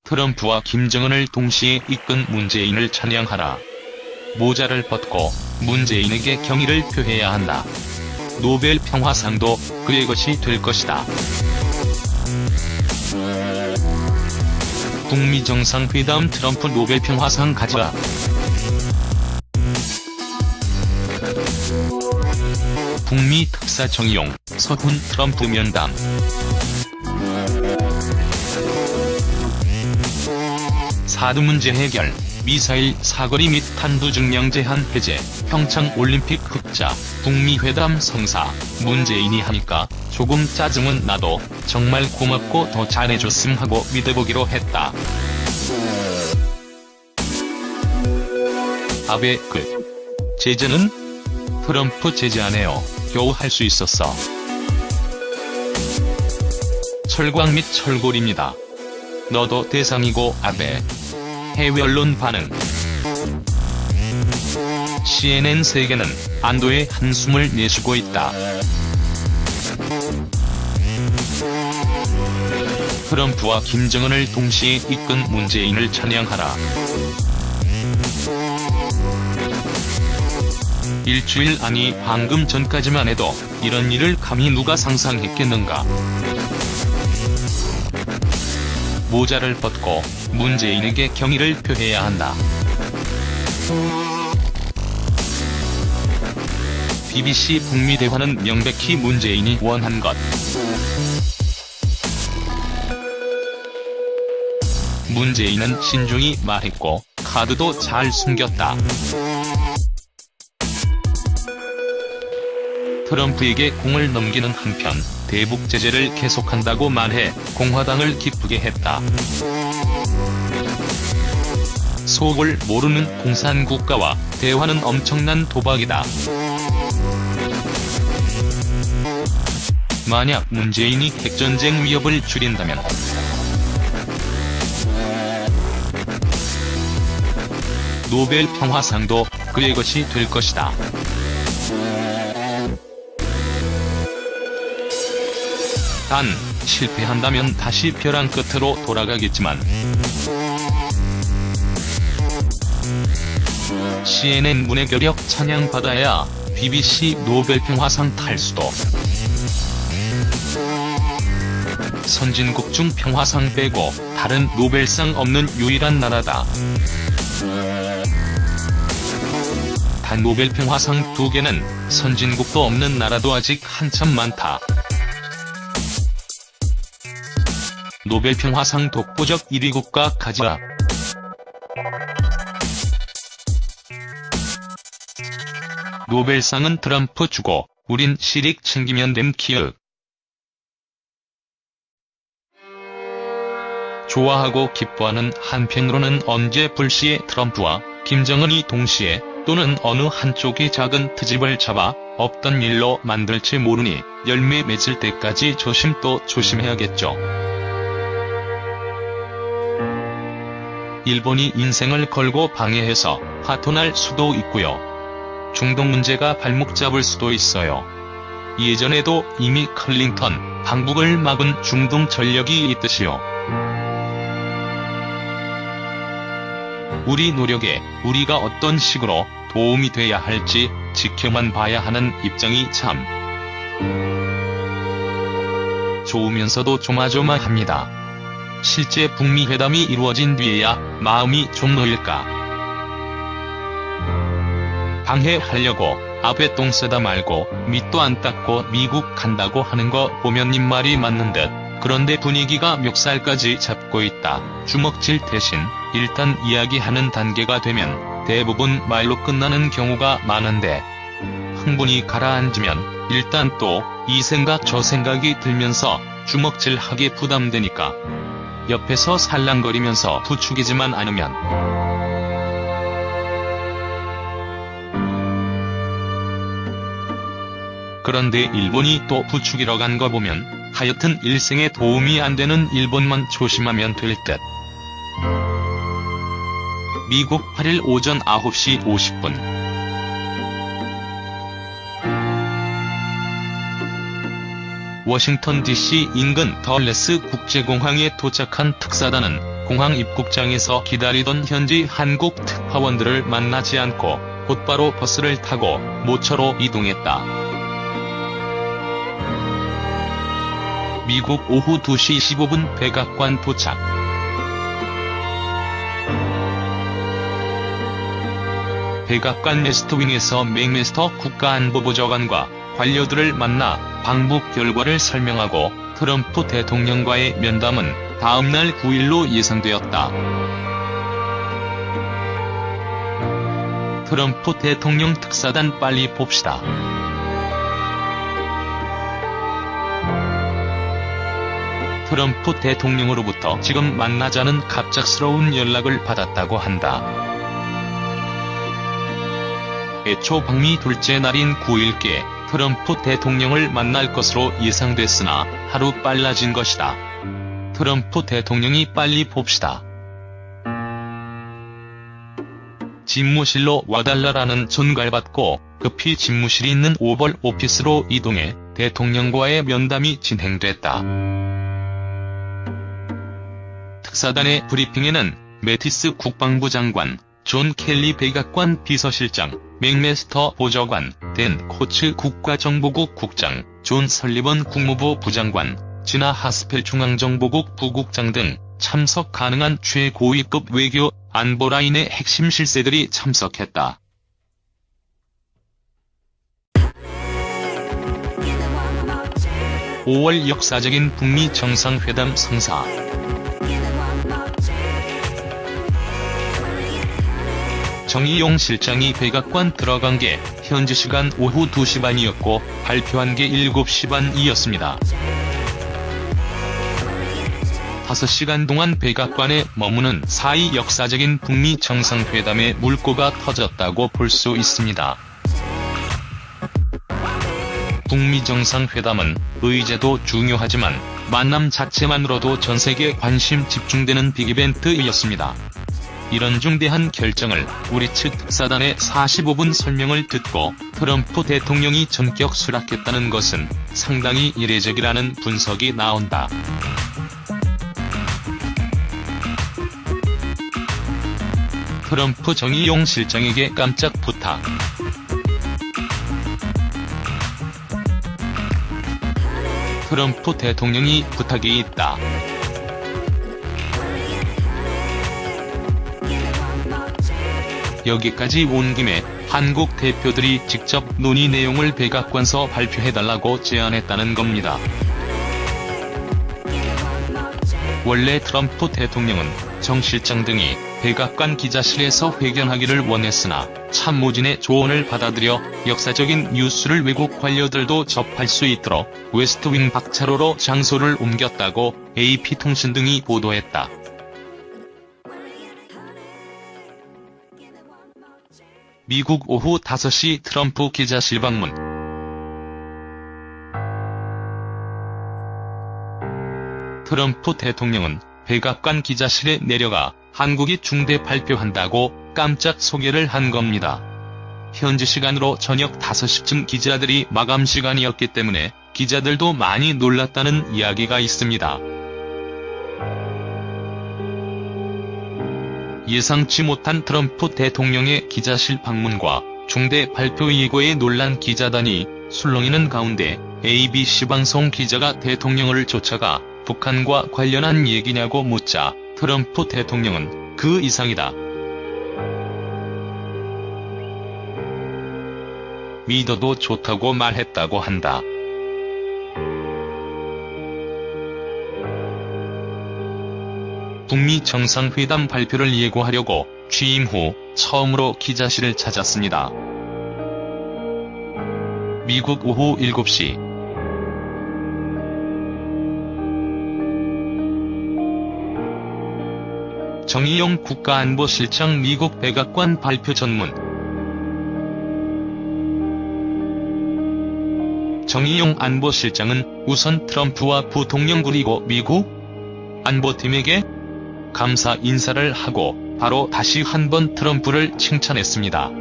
트럼프와 김정은을 동시에 이끈 문재인을 찬양하라. 모자를 벗고 문재인에게 경의를 표해야 한다. 노벨 평화상도 그의 것이 될 것이다. 북미 정상회담 트럼프 노벨 평화상 가져라. 북미 특사 정의용, 서훈 트럼프 면담. 사드 문제 해결, 미사일 사거리 및 탄두 증량 제한 해제, 평창 올림픽 흑자, 북미 회담 성사. 문재인이 하니까 조금 짜증은 나도 정말 고맙고 더 잘해줬음 하고 믿어보기로 했다. 아베 제재는? 트럼프 제재 안 해요. 겨우 할 수 있었어. 철광 및 철골입니다. 너도 대상이고 아베. 해외 언론 반응. CNN 세계는 안도의 한숨을 내쉬고 있다. 트럼프와 김정은을 동시에 이끈 문재인을 찬양하라. 일주일 아니 방금 전까지만 해도 이런 일을 감히 누가 상상했겠는가. 모자를 벗고 문재인에게 경의를 표해야 한다. BBC 북미 대화는 명백히 문재인이 원한 것. 문재인은 신중히 말했고 카드도 잘 숨겼다. 트럼프에게 공을 넘기는 한편 대북 제재를 계속한다고 말해 공화당을 기쁘게 했다. 속을 모르는 공산국가와 대화는 엄청난 도박이다. 만약 문재인이 핵전쟁 위협을 줄인다면 노벨 평화상도 그의 것이 될 것이다. 단, 실패한다면 다시 벼랑 끝으로 돌아가겠지만 CNN 문해결력 찬양받아야 BBC 노벨 평화상 탈 수도. 선진국 중 평화상 빼고 다른 노벨상 없는 유일한 나라다. 단 노벨 평화상 2개는 선진국도 없는 나라도 아직 한참 많다. 노벨 평화상 독보적 1위 국가 가지라. 노벨상은 트럼프 주고 우린 실익 챙기면 됨 키읔. 좋아하고 기뻐하는 한편으로는 언제 불시에 트럼프와 김정은이 동시에 또는 어느 한쪽이 작은 트집을 잡아 없던 일로 만들지 모르니 열매 맺을 때까지 조심 또 조심해야겠죠. 일본이 인생을 걸고 방해해서 파토날 수도 있고요. 중동 문제가 발목 잡을 수도 있어요. 예전에도 이미 클린턴, 방북을 막은 중동 전력이 있듯이요. 우리 노력에 우리가 어떤 식으로 도움이 돼야 할지 지켜만 봐야 하는 입장이 참 좋으면서도 조마조마합니다. 실제 북미 회담이 이루어진 뒤에야 마음이 좀 놓일까. 방해하려고 아베 똥 쓰다 말고 밑도 안 닦고 미국 간다고 하는 거 보면 입말이 맞는 듯. 그런데 분위기가 멱살까지 잡고 있다. 주먹질 대신 일단 이야기하는 단계가 되면 대부분 말로 끝나는 경우가 많은데 흥분이 가라앉으면 일단 또 이 생각 저 생각이 들면서 주먹질하기 부담되니까 옆에서 살랑거리면서 부추기지만 않으면 그런데 일본이 또 부추기러 간 거 보면 하여튼 일생에 도움이 안 되는 일본만 조심하면 될 듯. 미국 8일 오전 9시 50분 워싱턴 DC 인근 덜레스 국제공항에 도착한 특사단은 공항 입국장에서 기다리던 현지 한국 특파원들을 만나지 않고 곧바로 버스를 타고 모처로 이동했다. 미국 오후 2시 15분 백악관 도착. 백악관 웨스트윙에서 맥메스터 국가안보보좌관과 관료들을 만나 방북 결과를 설명하고 트럼프 대통령과의 면담은 다음날 9일로 예상되었다. 트럼프 대통령 특사단 빨리 봅시다. 트럼프 대통령으로부터 지금 만나자는 갑작스러운 연락을 받았다고 한다. 애초 방미 둘째 날인 9일께 트럼프 대통령을 만날 것으로 예상됐으나 하루 빨라진 것이다. 트럼프 대통령이 빨리 봅시다. 집무실로 와달라라는 전가를 받고 급히 집무실이 있는 오벌 오피스로 이동해 대통령과의 면담이 진행됐다. 특사단의 브리핑에는 매티스 국방부 장관, 존 켈리 백악관 비서실장, 맥메스터 보좌관, 댄 코츠 국가정보국 국장, 존 설리번 국무부 부장관, 지나 하스펠 중앙정보국 부국장 등 참석 가능한 최고위급 외교, 안보라인의 핵심 실세들이 참석했다. (5월) 역사적인 북미 정상회담 성사. 정의용 실장이 백악관 들어간 게 현지 시간 오후 2시 반이었고 발표한 게 7시 반이었습니다. 5시간 동안 백악관에 머무는 사이 역사적인 북미 정상회담의 물꼬가 터졌다고 볼 수 있습니다. 북미 정상회담은 의제도 중요하지만 만남 자체만으로도 전세계 관심 집중되는 빅이벤트였습니다. 이런 중대한 결정을 우리 측 특사단의 45분 설명을 듣고 트럼프 대통령이 전격 수락했다는 것은 상당히 이례적이라는 분석이 나온다. 트럼프 정의용 실장에게 깜짝 부탁. 트럼프 대통령이 부탁이 있다. 여기까지 온 김에 한국 대표들이 직접 논의 내용을 백악관서 발표해달라고 제안했다는 겁니다. 원래 트럼프 대통령은 정 실장 등이 백악관 기자실에서 회견하기를 원했으나 참모진의 조언을 받아들여 역사적인 뉴스를 외국 관료들도 접할 수 있도록 웨스트윙 박차로로 장소를 옮겼다고 AP통신 등이 보도했다. 미국 오후 5시 트럼프 기자실 방문. 트럼프 대통령은 백악관 기자실에 내려가 한국이 중대 발표한다고 깜짝 소개를 한 겁니다. 현지 시간으로 저녁 5시쯤 기자들이 마감 시간이었기 때문에 기자들도 많이 놀랐다는 이야기가 있습니다. 예상치 못한 트럼프 대통령의 기자실 방문과 중대 발표 예고에 놀란 기자단이 술렁이는 가운데 ABC 방송 기자가 대통령을 쫓아가 북한과 관련한 얘기냐고 묻자 트럼프 대통령은 그 이상이다. 믿어도 좋다고 말했다고 한다. 북미 정상회담 발표를 예고하려고 취임 후 처음으로 기자실을 찾았습니다. 미국 오후 7시. 정의용 국가안보실장 미국 백악관 발표 전문. 정의용 안보실장은 우선 트럼프와 부통령 그리고 미국 안보팀에게 감사 인사를 하고 바로 다시 한번 트럼프를 칭찬했습니다.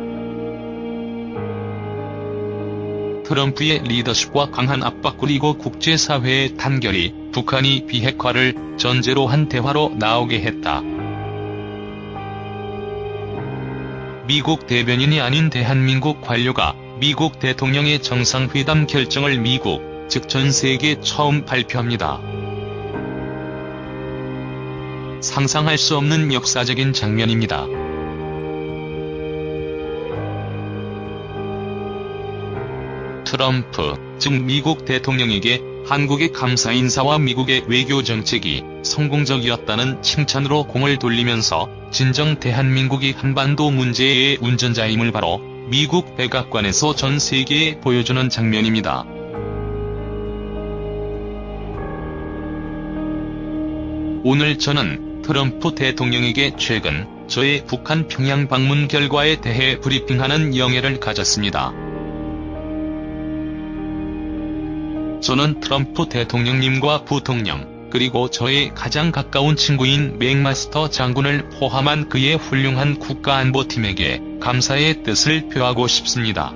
트럼프의 리더십과 강한 압박 그리고 국제사회의 단결이 북한이 비핵화를 전제로 한 대화로 나오게 했다. 미국 대변인이 아닌 대한민국 관료가 미국 대통령의 정상회담 결정을 미국, 즉 전 세계에 처음 발표합니다. 상상할 수 없는 역사적인 장면입니다. 트럼프, 즉 미국 대통령에게 한국의 감사 인사와 미국의 외교 정책이 성공적이었다는 칭찬으로 공을 돌리면서 진정 대한민국이 한반도 문제의 운전자임을 바로 미국 백악관에서 전 세계에 보여주는 장면입니다. 오늘 저는 트럼프 대통령에게 최근 저의 북한 평양 방문 결과에 대해 브리핑하는 영예를 가졌습니다. 저는 트럼프 대통령님과 부통령, 그리고 저의 가장 가까운 친구인 맥마스터 장군을 포함한 그의 훌륭한 국가안보팀에게 감사의 뜻을 표하고 싶습니다.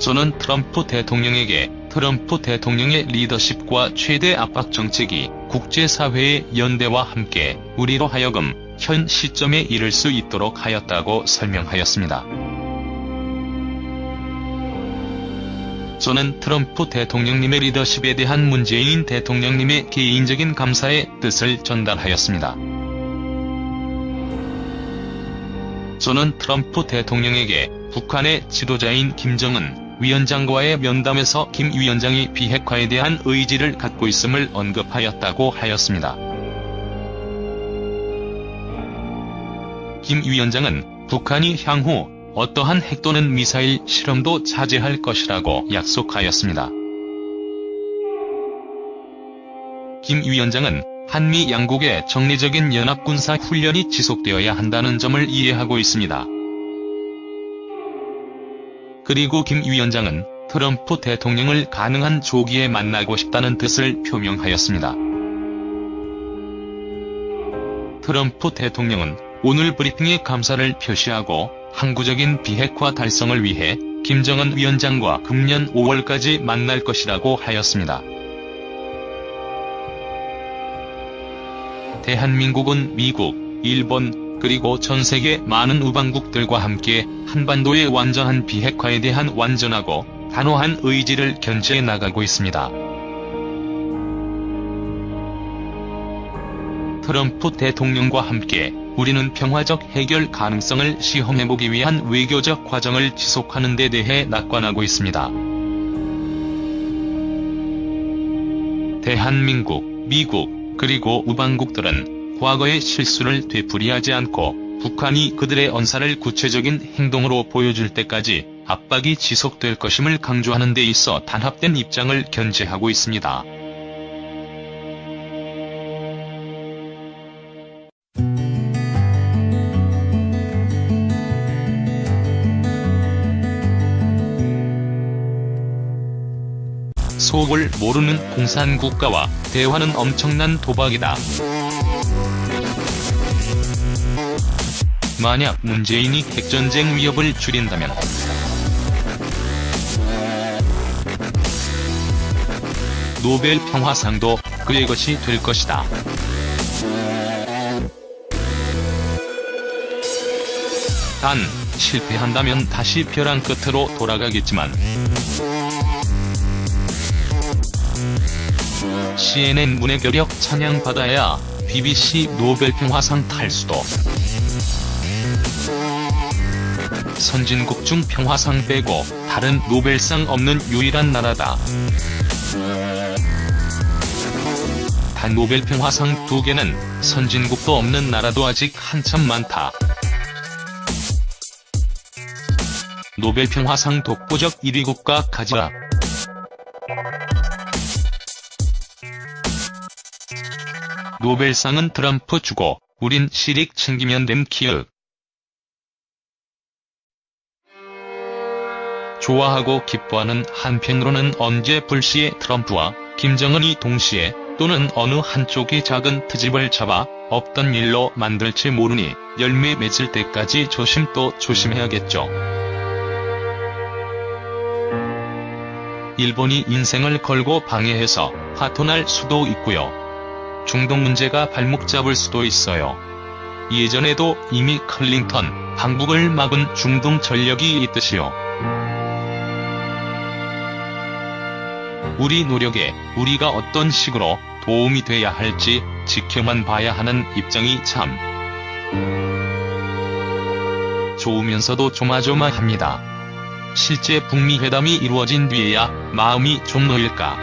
저는 트럼프 대통령에게 트럼프 대통령의 리더십과 최대 압박 정책이 국제사회의 연대와 함께 우리로 하여금 현 시점에 이를 수 있도록 하였다고 설명하였습니다. 저는 트럼프 대통령님의 리더십에 대한 문재인 대통령님의 개인적인 감사의 뜻을 전달하였습니다. 저는 트럼프 대통령에게 북한의 지도자인 김정은 위원장과의 면담에서 김 위원장이 비핵화에 대한 의지를 갖고 있음을 언급하였다고 하였습니다. 김 위원장은 북한이 향후 어떠한 핵 또는 미사일 실험도 자제할 것이라고 약속하였습니다. 김 위원장은 한미 양국의 정례적인 연합군사 훈련이 지속되어야 한다는 점을 이해하고 있습니다. 그리고 김 위원장은 트럼프 대통령을 가능한 조기에 만나고 싶다는 뜻을 표명하였습니다. 트럼프 대통령은 오늘 브리핑에 감사를 표시하고 항구적인 비핵화 달성을 위해 김정은 위원장과 금년 5월까지 만날 것이라고 하였습니다. 대한민국은 미국, 일본, 그리고 전세계 많은 우방국들과 함께 한반도의 완전한 비핵화에 대한 완전하고 단호한 의지를 견지해 나가고 있습니다. 트럼프 대통령과 함께 우리는 평화적 해결 가능성을 시험해보기 위한 외교적 과정을 지속하는 데 대해 낙관하고 있습니다. 대한민국, 미국, 그리고 우방국들은 과거의 실수를 되풀이하지 않고 북한이 그들의 언사를 구체적인 행동으로 보여줄 때까지 압박이 지속될 것임을 강조하는 데 있어 단합된 입장을 견지하고 있습니다. 속을 모르는 공산국가와 대화는 엄청난 도박이다. 만약 문재인이 핵전쟁 위협을 줄인다면 노벨 평화상도 그의 것이 될 것이다. 단, 실패한다면 다시 벼랑 끝으로 돌아가겠지만 CNN 문해결력 찬양받아야 BBC 노벨 평화상 탈수도. 선진국 중 평화상 빼고 다른 노벨상 없는 유일한 나라다. 단 노벨 평화상 2개는 선진국도 없는 나라도 아직 한참 많다. 노벨 평화상 독보적 1위 국가 가지라. 노벨상은 트럼프 주고 우린 실익 챙기면 됨 키읔. 좋아하고 기뻐하는 한편으로는 언제 불시에 트럼프와 김정은이 동시에 또는 어느 한쪽이 작은 트집을 잡아 없던 일로 만들지 모르니 열매 맺을 때까지 조심 또 조심해야겠죠. 일본이 인생을 걸고 방해해서 화토날 수도 있고요. 중동 문제가 발목 잡을 수도 있어요. 예전에도 이미 클린턴 방북을 막은 중동 전력이 있듯이요. 우리 노력에 우리가 어떤 식으로 도움이 돼야 할지 지켜만 봐야 하는 입장이 참 좋으면서도 조마조마합니다. 실제 북미 회담이 이루어진 뒤에야 마음이 좀 놓일까.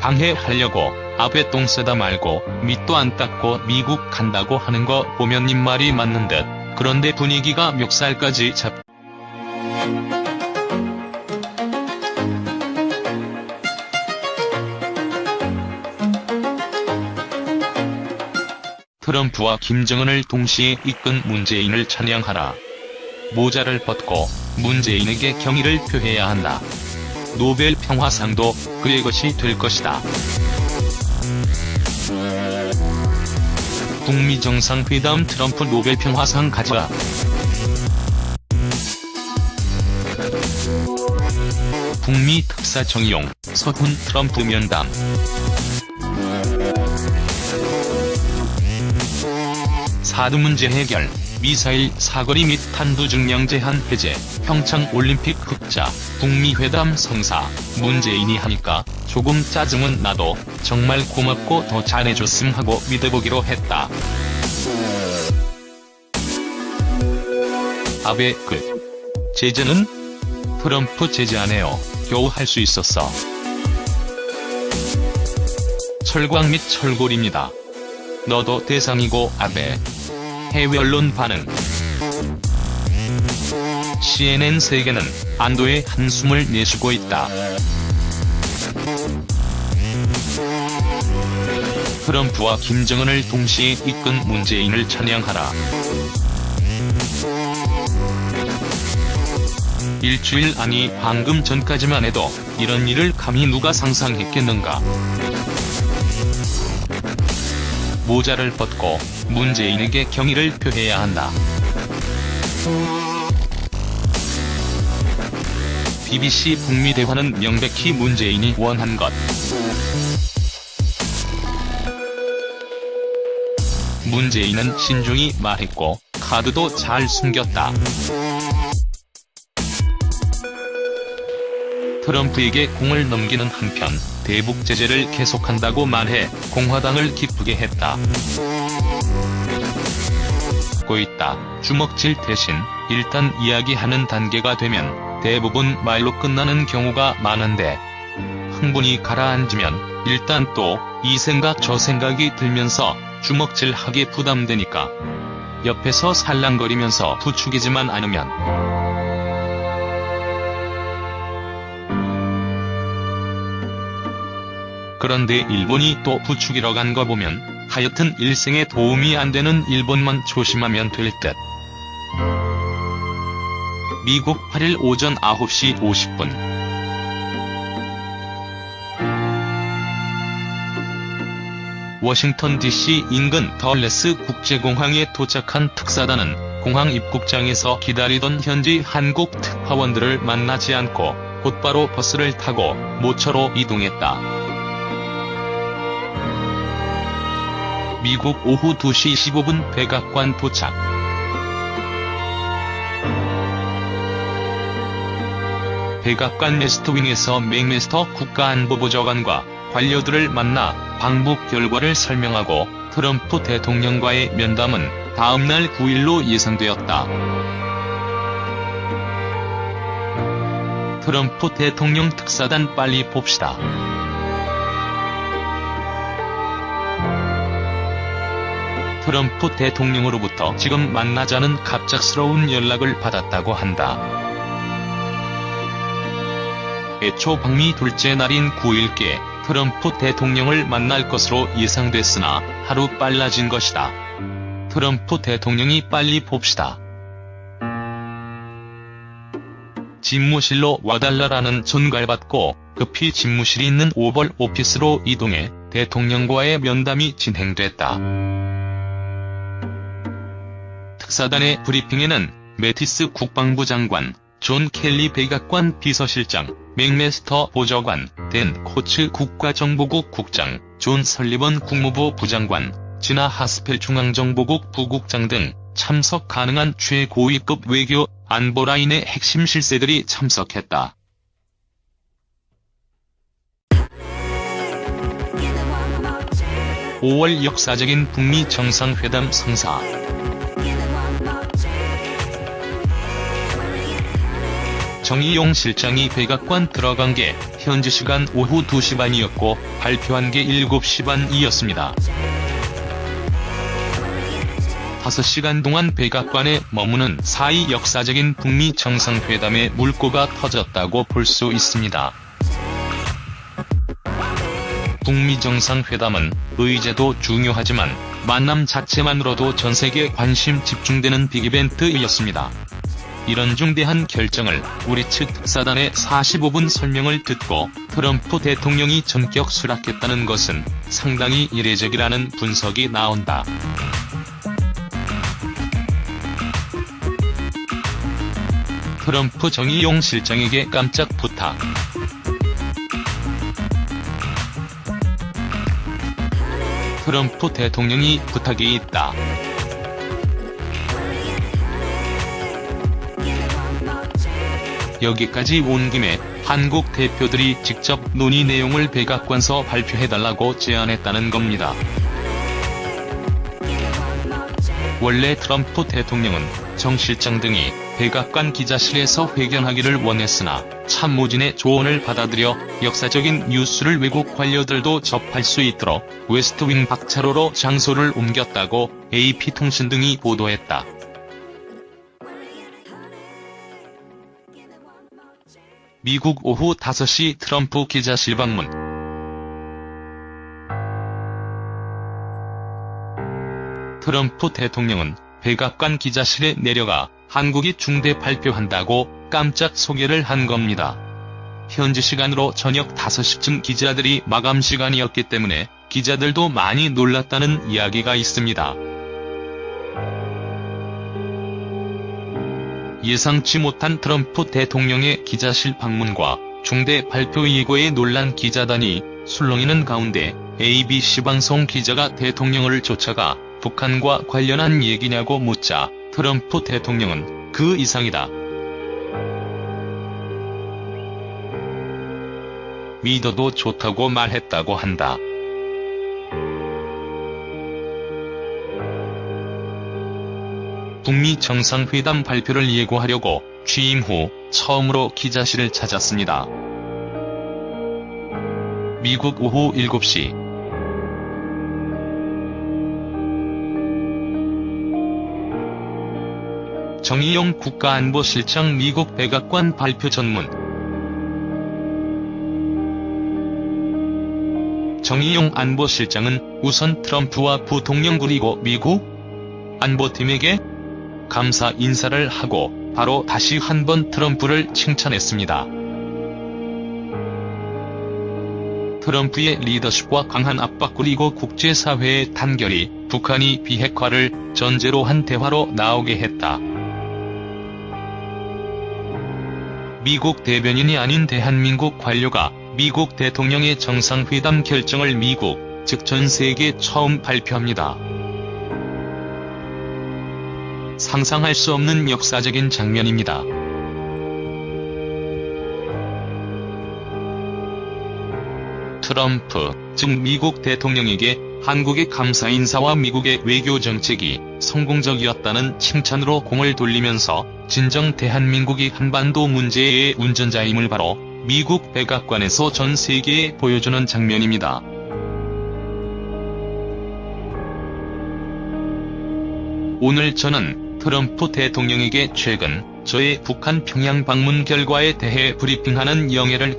방해하려고 아베 똥 쓰다 말고 밑도 안 닦고 미국 간다고 하는 거 보면 입말이 맞는 듯. 그런데 분위기가 멱살까지 잡. 트럼프와 김정은을 동시에 이끈 문재인을 찬양하라. 모자를 벗고 문재인에게 경의를 표해야 한다. 노벨 평화상도 그의 것이 될 것이다. 북미 정상회담 트럼프 노벨 평화상 가져라. 북미 특사 정의용, 서훈 트럼프 면담. 사드 문제 해결, 미사일 사거리 및 탄두 증량 제한 해제, 평창 올림픽 흑자, 북미 회담 성사. 문재인이 하니까 조금 짜증은 나도 정말 고맙고 더 잘해줬음 하고 믿어보기로 했다. 아베 제재는? 트럼프 제재 안 해요. 겨우 할 수 있었어. 철광 및 철골입니다. 너도 대상이고 아베. 해외 언론 반응. CNN 세계는 안도의 한숨을 내쉬고 있다. 트럼프와 김정은을 동시에 이끈 문재인을 찬양하라. 일주일 아니 방금 전까지만 해도 이런 일을 감히 누가 상상했겠는가. 모자를 벗고 문재인에게 경의를 표해야 한다. BBC 북미 대화는 명백히 문재인이 원한 것. 문재인은 신중히 말했고 카드도 잘 숨겼다. 트럼프에게 공을 넘기는 한편 대북 제재를 계속한다고 말해 공화당을 기쁘게 했다. 고 있다. 주먹질 대신 일단 이야기하는 단계가 되면 대부분 말로 끝나는 경우가 많은데 흥분이 가라앉으면 일단 또 이 생각 저 생각이 들면서 주먹질하기 부담되니까 옆에서 살랑거리면서 부추기지만 않으면 그런데 일본이 또 부추기러 간 거 보면 하여튼 일생에 도움이 안 되는 일본만 조심하면 될 듯. 미국 8일 오전 9시 50분. 워싱턴 DC 인근 덜레스 국제공항에 도착한 특사단은 공항 입국장에서 기다리던 현지 한국 특파원들을 만나지 않고 곧바로 버스를 타고 모처로 이동했다. 미국 오후 2시 15분 백악관 도착. 백악관 웨스트윙에서 맥메스터 국가안보보좌관과 관료들을 만나 방북 결과를 설명하고 트럼프 대통령과의 면담은 다음날 9일로 예상되었다. 트럼프 대통령 특사단 빨리 봅시다. 트럼프 대통령으로부터 지금 만나자는 갑작스러운 연락을 받았다고 한다. 애초 방미 둘째 날인 9일께 트럼프 대통령을 만날 것으로 예상됐으나 하루 빨라진 것이다. 트럼프 대통령이 빨리 봅시다. 집무실로 와달라라는 전가를 받고 급히 집무실이 있는 오벌 오피스로 이동해 대통령과의 면담이 진행됐다. 특사단의 브리핑에는 매티스 국방부 장관, 존 켈리 백악관 비서실장, 맥메스터 보좌관, 댄 코츠 국가정보국 국장, 존 설리번 국무부 부장관, 지나 하스펠 중앙정보국 부국장 등 참석 가능한 최고위급 외교, 안보 라인의 핵심 실세들이 참석했다. (5월) 역사적인 북미 정상회담 성사. 정의용 실장이 백악관 들어간 게 현지 시간 오후 2시 반이었고 발표한 게 7시 반이었습니다. 5시간 동안 백악관에 머무는 사이 역사적인 북미 정상회담의 물꼬가 터졌다고 볼 수 있습니다. 북미 정상회담은 의제도 중요하지만 만남 자체만으로도 전세계 관심 집중되는 빅이벤트였습니다. 이런 중대한 결정을 우리 측 특사단의 45분 설명을 듣고 트럼프 대통령이 전격 수락했다는 것은 상당히 이례적이라는 분석이 나온다. 트럼프 정의용 실장에게 깜짝 부탁. 트럼프 대통령이 부탁이 있다. 여기까지 온 김에 한국 대표들이 직접 논의 내용을 백악관서 발표해달라고 제안했다는 겁니다. 원래 트럼프 대통령은 정 실장 등이 백악관 기자실에서 회견하기를 원했으나 참모진의 조언을 받아들여 역사적인 뉴스를 외국 관료들도 접할 수 있도록 웨스트윙 박차로로 장소를 옮겼다고 AP통신 등이 보도했다. 미국 오후 5시 트럼프 기자실 방문. 트럼프 대통령은 백악관 기자실에 내려가 한국이 중대 발표한다고 깜짝 소개를 한 겁니다. 현지 시간으로 저녁 5시쯤 기자들이 마감 시간이었기 때문에 기자들도 많이 놀랐다는 이야기가 있습니다. 예상치 못한 트럼프 대통령의 기자실 방문과 중대 발표 예고에 놀란 기자단이 술렁이는 가운데 ABC 방송 기자가 대통령을 쫓아가 북한과 관련한 얘기냐고 묻자 트럼프 대통령은 그 이상이다. 믿어도 좋다고 말했다고 한다. 북미 정상회담 발표를 예고하려고 취임 후 처음으로 기자실을 찾았습니다. 미국 오후 7시. 정의용 국가안보실장 미국 백악관 발표 전문. 정의용 안보실장은 우선 트럼프와 부통령 그리고 미국 안보팀에게 감사 인사를 하고 바로 다시 한번 트럼프를 칭찬했습니다. 트럼프의 리더십과 강한 압박 그리고 국제사회의 단결이 북한이 비핵화를 전제로 한 대화로 나오게 했다. 미국 대변인이 아닌 대한민국 관료가 미국 대통령의 정상회담 결정을 미국, 즉 전 세계에 처음 발표합니다. 상상할 수 없는 역사적인 장면입니다. 트럼프, 즉 미국 대통령에게 한국의 감사 인사와 미국의 외교 정책이 성공적이었다는 칭찬으로 공을 돌리면서 진정 대한민국이 한반도 문제의 운전자임을 바로 미국 백악관에서 전 세계에 보여주는 장면입니다. 오늘 저는 트럼프 대통령에게 최근 저의 북한 평양 방문 결과에 대해 브리핑하는 영예를